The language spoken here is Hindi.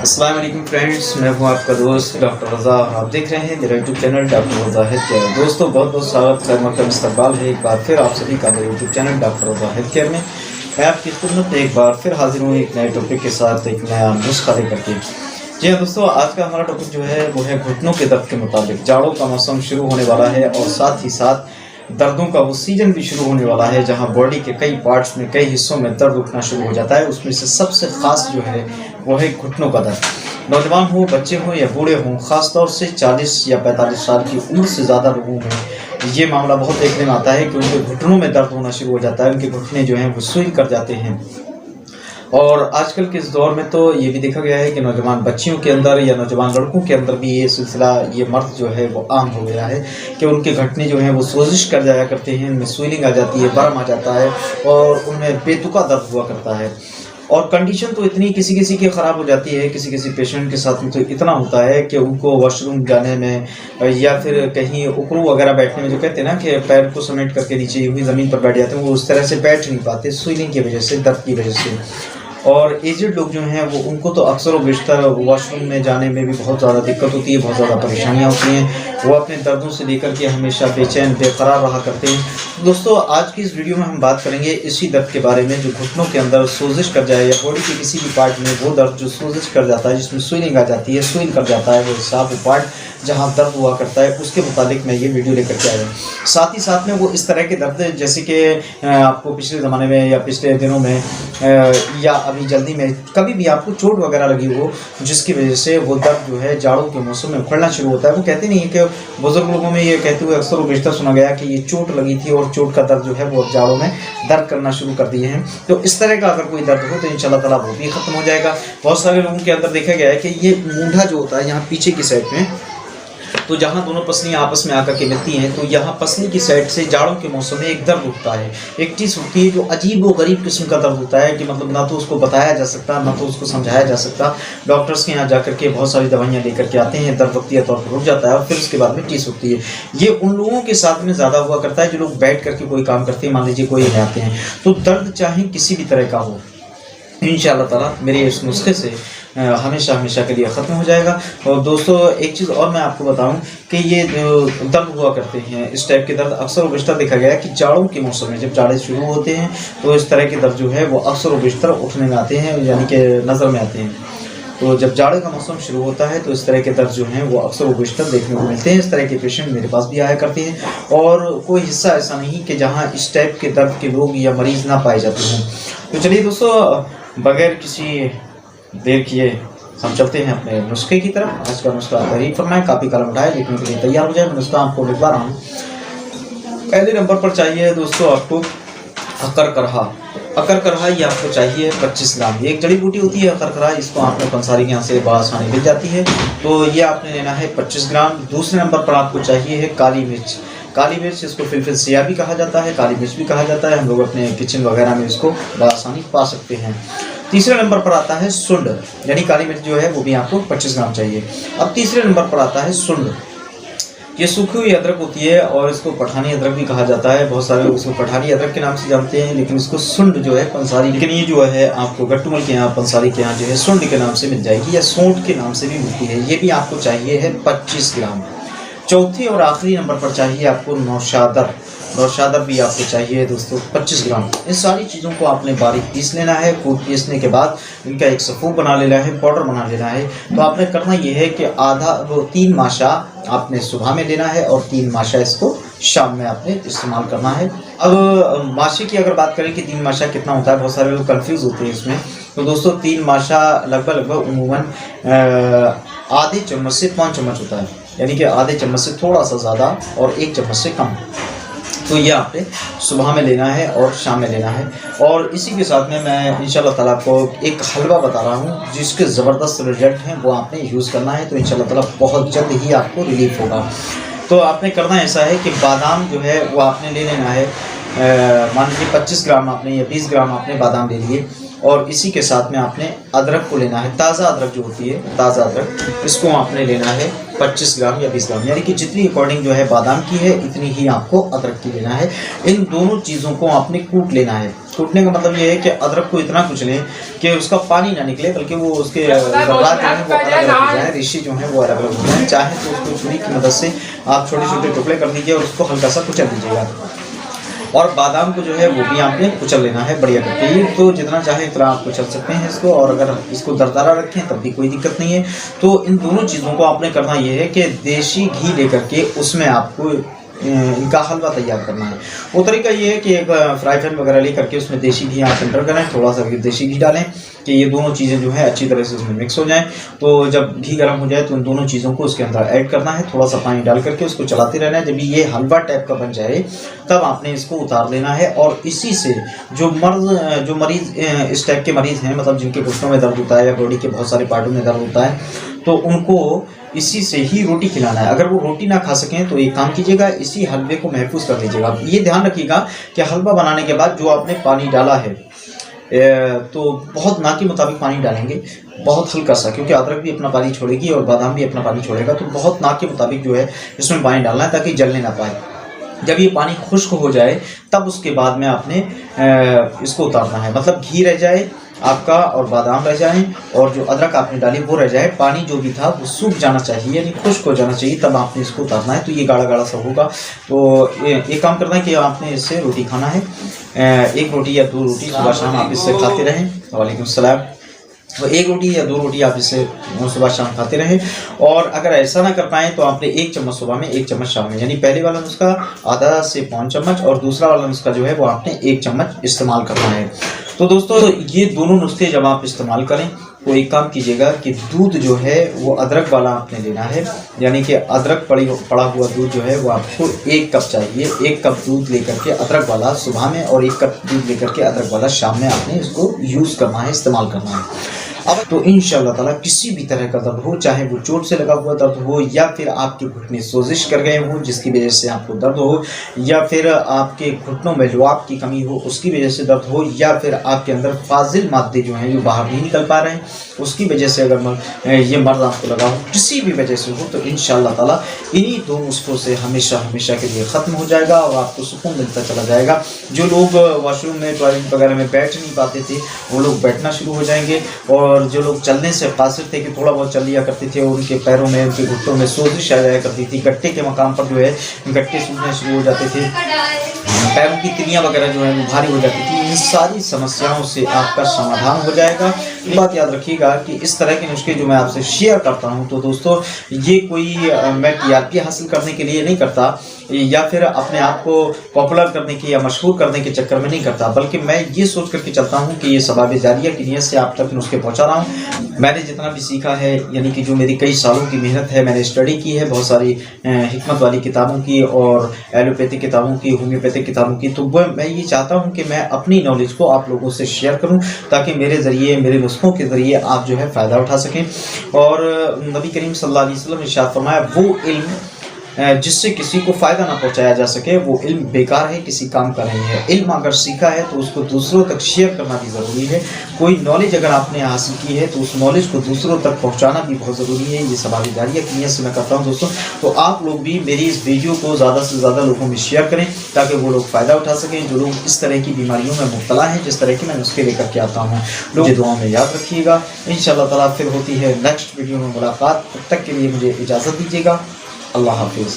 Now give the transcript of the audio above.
अस्सलाम वालेकुम फ्रेंड्स, मैं हूं आपका दोस्त डॉक्टर रज़ा। आप देख रहे हैं मेरा यूट्यूब चैनल डॉक्टर रज़ा हेल्थ केयर। दोस्तों बहुत बहुत स्वागत, खैर मकदम इस्तकबाल है एक बार फिर आप सभी का मेरे यूट्यूब चैनल डॉक्टर रज़ा हेल्थ केयर में। मैं आपकी खिदमत में एक बार फिर हाजिर हूँ एक नए टॉपिक के साथ, एक नया नुस्खा लेकर के। जी हाँ दोस्तों, आज का हमारा टॉपिक जो है वो है घुटनों के दर्द के मुताबिक। जाड़ों का मौसम शुरू होने वाला है और साथ ही साथ दर्दों का वो सीजन भी शुरू होने वाला है जहां बॉडी के कई पार्ट्स में, कई हिस्सों में दर्द उठना शुरू हो जाता है। उसमें से सबसे खास जो है वो है घुटनों का दर्द। नौजवान हो, बच्चे हों या बूढ़े हों, खासतौर से 40 या 45 साल की उम्र से ज़्यादा लोगों में ये मामला बहुत देखने में आता है कि उनके घुटनों में दर्द होना शुरू हो जाता है। उनके घुटने जो हैं वो सुई कर जाते हैं। और आजकल के इस दौर में तो ये भी देखा गया है कि नौजवान बच्चियों के अंदर या नौजवान लड़कों के अंदर भी ये सिलसिला, ये मर्द जो है वो आम हो गया है कि उनके घुटने जो हैं वो सोजिश कर जाया करते हैं, उनमें स्वेलिंग आ जाती है, बर्म आ जाता है और उनमें बेतुका दर्द हुआ करता है। और कंडीशन तो इतनी किसी किसी की ख़राब हो जाती है, किसी किसी पेशेंट के साथ में तो इतना होता है कि उनको वॉशरूम जाने में या फिर कहीं उकड़ू वगैरह बैठने में, जो कहते हैं ना कि पैर को समेट करके नीचे यूँ ही ज़मीन पर बैठ जाते हैं, वो उस तरह से बैठ नहीं पाते स्वेलिंग की वजह से, दर्द की वजह से। और एजड लोग जो हैं वो उनको तो अक्सर व बेशतर वॉशरूम में जाने में भी बहुत ज़्यादा दिक्कत होती है, बहुत ज़्यादा परेशानियाँ होती हैं। वो अपने दर्दों से लेकर के हमेशा बेचैन, बेकरार रहा करते हैं। तो दोस्तों, आज की इस वीडियो में हम बात करेंगे इसी दर्द के बारे में जो घुटनों के अंदर सोजिश कर जाए या बॉडी के किसी भी पार्ट में वो दर्द जो सोजिश कर जाता है, जिसमें स्वेलिंग आ जाती है, स्वेल कर जाता है वो हिस्सा, वो पार्ट जहाँ दर्द हुआ करता है, उसके मुताबिक मैं ये वीडियो लेकर के आया हूँ। साथ ही साथ में वो इस तरह के दर्द जैसे कि आपको पिछले ज़माने में या पिछले दिनों में या अभी जल्दी में कभी भी आपको चोट वगैरह लगी हो, जिसकी वजह से वो दर्द जो है जाड़ों के मौसम में उखड़ना शुरू होता है। वो कहते नहीं है कि बुजुर्ग लोगों में ये कहते हुए अक्सर बेशतर सुना गया कि ये चोट लगी थी और चोट का दर्द जो है वो जाड़ों में दर्द करना शुरू कर दिए हैं। तो इस तरह का अगर कोई दर्द हो तो इंशाल्लाह ताला वो भी ख़त्म हो जाएगा। बहुत सारे लोगों के अंदर देखा गया है कि ये मूंढा जो होता है यहाँ पीछे की साइड में, तो जहाँ दोनों पसलियाँ आपस में आकर के मिलती हैं, तो यहाँ पसली की साइड से जाड़ों के मौसम में एक दर्द उठता है, एक चीज़ होती है जो अजीब व गरीब किस्म का दर्द होता है कि मतलब ना तो उसको बताया जा सकता, ना तो उसको समझाया जा सकता। डॉक्टर्स के यहाँ जाकर के बहुत सारी दवाइयाँ लेकर के आते हैं, दर्द वक्तीय तौर पर रुक जाता है और फिर उसके बाद में चीज़ होती है। ये उन लोगों के साथ में ज़्यादा हुआ करता है जो लोग बैठ करके कोई काम करते हैं, मान लीजिए कोई आते हैं, तो दर्द चाहे किसी भी तरह का हो, इंशाअल्लाह ताला मेरे इस नुस्खे से हमेशा हमेशा के लिए ख़त्म हो जाएगा। और दोस्तों, एक चीज़ और मैं आपको बताऊं कि ये जो दर्द हुआ करते हैं, इस टाइप के दर्द अक्सर व बेशतर देखा गया है कि जाड़ों के मौसम में जब जाड़े शुरू होते हैं तो इस तरह के दर्द जो है वो अक्सर व बेशतर उठने में आते हैं, यानी कि नज़र में आते हैं। तो जब जाड़े का मौसम शुरू होता है तो इस तरह के दर्द जो हैं वो अक्सर व बेशतर देखने को मिलते हैं। इस तरह के पेशेंट मेरे पास भी आया करते हैं और कोई हिस्सा ऐसा नहीं कि जहाँ इस टाइप के दर्द के लोग या मरीज़ ना पाए जाते हैं। तो चलिए दोस्तों, बगैर किसी देर किए हम चलते हैं अपने नुस्खे की तरफ। आज का नुस्खा तहरीर फरमाएं, कापी कलम उठाए, लिखने के लिए तैयार हो जाए। मैं नुस्खा आपको लिखवा रहा हूँ। पहले नंबर पर चाहिए दोस्तों आपको अकर करहा। अकर करहा ये आपको चाहिए 25 ग्राम। ये एक जड़ी बूटी होती है अकर करहा, इसको आपने पंसारी के यहाँ से बआसानी मिल जाती है, तो ये आपने लेना है 25 ग्राम। दूसरे नंबर पर आपको चाहिए है काली मिर्च। काली मिर्च, इसको फिलफिल सिया भी कहा जाता है, काली मिर्च भी कहा जाता है। हम लोग अपने किचन वगैरह में इसको बआसानी पा सकते हैं। तीसरे नंबर पर आता है सुंड, यानी काली मिर्च जो है वो भी आपको 25 ग्राम चाहिए। अब तीसरे नंबर पर आता है सुंड। ये सूखी हुई अदरक होती है और इसको पठानी अदरक भी कहा जाता है। बहुत सारे लोग इसको पठानी अदरक के नाम से जानते हैं, लेकिन इसको सुंड जो है पंसारी, लेकिन ये जो है आपको गट्टुमल के यहाँ, पंसारी के यहाँ जो है सुंड के नाम से मिल जाएगी या सोंठ के नाम से भी मिलती है। ये भी आपको चाहिए है 25 ग्राम। चौथे और आखिरी नंबर पर चाहिए आपको नौशादर। नौशादर भी आपको चाहिए दोस्तों 25 ग्राम। इन सारी चीज़ों को आपने बारीक पीस लेना है। खूब पीसने के बाद इनका एक सफ़ूफ बना लेना है, पाउडर बना लेना है। तो आपने करना ये है कि आधा वो 3 माशा आपने सुबह में लेना है और 3 माशा इसको शाम में आपने इस्तेमाल करना है। अब माशे की अगर बात करें कि 3 माशा कितना होता है, बहुत सारे लोग कंफ्यूज होते हैं इसमें। तो दोस्तों 3 माशा लगभग उमूमन आधे चम्मच से 5 चम्मच होता है, यानी कि आधे चम्मच से थोड़ा सा ज़्यादा और 1 चम्मच से कम। तो ये आपने सुबह में लेना है और शाम में लेना है। और इसी के साथ में मैं इंशाल्लाह ताला आपको एक हलवा बता रहा हूँ जिसके ज़बरदस्त रिजल्ट हैं, वो आपने यूज़ करना है। तो इंशाल्लाह ताला बहुत जल्द ही आपको रिलीफ होगा। तो आपने करना ऐसा है कि बादाम जो है वो आपने ले लेना है। मान लीजिए 25 ग्राम आपने या 20 ग्राम आपने बादाम ले लिए और इसी के साथ में आपने अदरक को लेना है। ताज़ा अदरक जो होती है, ताज़ा अदरक, इसको आपने लेना है 25 ग्राम या 20 ग्राम, यानी कि जितनी अकॉर्डिंग जो है बादाम की है इतनी ही आपको अदरक की लेना है। इन दोनों चीज़ों को आपने कूट लेना है कूटने का मतलब ये है कि अदरक को इतना कुचलें कि उसका पानी ना निकले, बल्कि वो उसके ज़र्रात जो है वो अलग अलग हो जाए, रेशे जो है वो अलग अलग हो जाए। चाहे तो उसको छुरी की मदद से आप छोटे छोटे टुकड़े कर दीजिए और उसको हल्का सा कुचल दीजिएगा। और बादाम को जो है वो भी आपने कुचल लेना है बढ़िया करके। ये तो जितना चाहे उतना आप कुचल सकते हैं इसको, और अगर इसको दरदरा रखें तब भी कोई दिक्कत नहीं है। तो इन दोनों चीज़ों को आपने करना ये है कि देसी घी लेकर के उसमें आपको इनका हलवा तैयार करना है। वो तरीका ये है कि एक फ्राई पैन वगैरह ले करके उसमें देसी घी आप एंटर करें, थोड़ा सा देसी घी डालें कि ये दोनों चीज़ें जो है अच्छी तरह से उसमें मिक्स हो जाएं। तो जब घी गर्म हो जाए तो इन दोनों चीज़ों को उसके अंदर ऐड करना है, थोड़ा सा पानी डाल करके उसको चलाते रहना है। जब ये हलवा टाइप का बन जाए तब आपने इसको उतार लेना है। और इसी से जो मरीज़ इस टाइप के मरीज़ हैं, मतलब जिनके घुटनों में दर्द होता है या बॉडी के बहुत सारे पार्टों में दर्द होता है, तो उनको इसी से ही रोटी खिलाना है। अगर वो रोटी ना खा सकें तो एक काम कीजिएगा, इसी हलवे को महफूज कर लीजिएगा। ये ध्यान रखिएगा कि हलवा बनाने के बाद जो आपने पानी डाला है तो बहुत ना के मुताबिक पानी डालेंगे, बहुत हल्का सा, क्योंकि अदरक भी अपना पानी छोड़ेगी और बादाम भी अपना पानी छोड़ेगा। तो बहुत ना के मुताबिक जो है इसमें पानी डालना है ताकि जलने ना पाए। जब ये पानी खुश्क हो जाए तब उसके बाद में आपने इसको उतारना है, मतलब घी रह जाए आपका और बादाम रह जाएं और जो अदरक आपने डाली वो रह जाए, पानी जो भी था वो सूख जाना चाहिए, यानी खुश्क हो जाना चाहिए, तब आपने इसको उतारना है। तो ये गाढ़ा गाढ़ा सा होगा। तो एक काम करना है कि आपने इससे रोटी खाना है, एक रोटी या दो रोटी सुबह शाम आप इससे खाते रहें। वालेकुम सलाम। तो एक रोटी या दो रोटी आप इससे सुबह शाम खाते रहें। और अगर ऐसा ना कर पाएँ तो आपने 1 चम्मच सुबह में 1 चम्मच शाम में, यानी पहले वाला नुस्खा आधा से पौन चम्मच और दूसरा वाला नुस्खा जो है वो आपने 1 चम्मच इस्तेमाल करना है। तो दोस्तों ये दोनों नुस्खे जब आप इस्तेमाल करें तो एक काम कीजिएगा कि दूध जो है वो अदरक वाला आपने लेना है, यानी कि अदरक पड़ा हुआ दूध जो है वो आपको 1 कप चाहिए। 1 कप दूध लेकर के अदरक वाला सुबह में और 1 कप दूध लेकर के अदरक वाला शाम में आपने इसको यूज़ करना है, इस्तेमाल करना है। अब तो इंशाअल्लाह ताला किसी भी तरह का दर्द हो, चाहे वो चोट से लगा हुआ दर्द हो या फिर आपके घुटने सोजिश कर गए हों जिसकी वजह से आपको दर्द हो, या फिर आपके घुटनों में लुआब की कमी हो उसकी वजह से दर्द हो, या फिर आपके अंदर फाजिल मादे जो हैं जो बाहर नहीं निकल पा रहे हैं उसकी वजह से अगर ये मर्द आपको लगा हो, किसी भी वजह से हो, तो इंशाअल्लाह ताला इन्हीं दो नुस्खों से हमेशा हमेशा के लिए ख़त्म हो जाएगा और आपको सुकून मिलता चला जाएगा। जो लोग वॉशरूम में टॉयलेट वगैरह में बैठ नहीं पाते थे वो लोग बैठना शुरू हो जाएंगे, और जो लोग चलने से कासिर थे कि थोड़ा बहुत चल लिया करते थे और उनके पैरों में उनके घुटनों में सोजिश आ जाया करती थी, गट्टे के मकाम पर जो है गट्टे सूखने शुरू हो जाते थे, पैरों की तिलियाँ वगैरह जो है वो भारी हो जाती थी, इन सारी समस्याओं से आपका समाधान हो जाएगा। ये बात याद रखिएगा कि इस तरह के नुस्खे जो मैं आपसे शेयर करता हूँ तो दोस्तों ये कोई मैं टीआरपी हासिल करने के लिए नहीं करता या फिर अपने आप को पॉपुलर करने के या मशहूर करने के चक्कर में नहीं करता, बल्कि मैं ये सोच करके चलता हूँ कि ये सबाब जारिया की नीयत से आप तक नुस्खे पहुँचा रहा हूँ। मैंने जितना भी सीखा है, यानी कि जो मेरी कई सालों की मेहनत है, मैंने स्टडी की है बहुत सारी हिकमत वाली किताबों की और एलोपैथिक किताबों की, होम्योपैथिक किताबों की, तो वह मैं ये चाहता हूँ कि मैं अपनी नॉलेज को आप लोगों से शेयर करूँ ताकि मेरे ज़रिए, मेरे नुस्खों के ज़रिए आप जो है फ़ायदा उठा सकें। और नबी करीम सल्लल्लाहु अलैहि वसल्लम ने इरशाद फरमाया, वो इल्म जिससे किसी को फ़ायदा ना पहुंचाया जा सके वो इल्म बेकार है, किसी काम का नहीं है। इल्म अगर सीखा है तो उसको दूसरों तक शेयर करना भी ज़रूरी है। कोई नॉलेज अगर आपने हासिल की है तो उस नॉलेज को दूसरों तक पहुंचाना भी बहुत ज़रूरी है। ये सबाब जारिया की नीयत से मैं करता हूँ दोस्तों। तो आप लोग भी मेरी इस वीडियो को ज़्यादा से ज़्यादा लोगों में शेयर करें ताकि वो लोग फ़ायदा उठा सकें, जो लोग इस तरह की बीमारियों में मुब्तला हैं, जिस तरह की मैं नुस्खे लेकर के आता हूँ। लोग दुआ में याद रखिएगा। इंशाअल्लाह ताला फिर होती है नेक्स्ट वीडियो में मुलाकात। तब तक के लिए मुझे इजाज़त दीजिएगा। अल्लाह हाफिज़।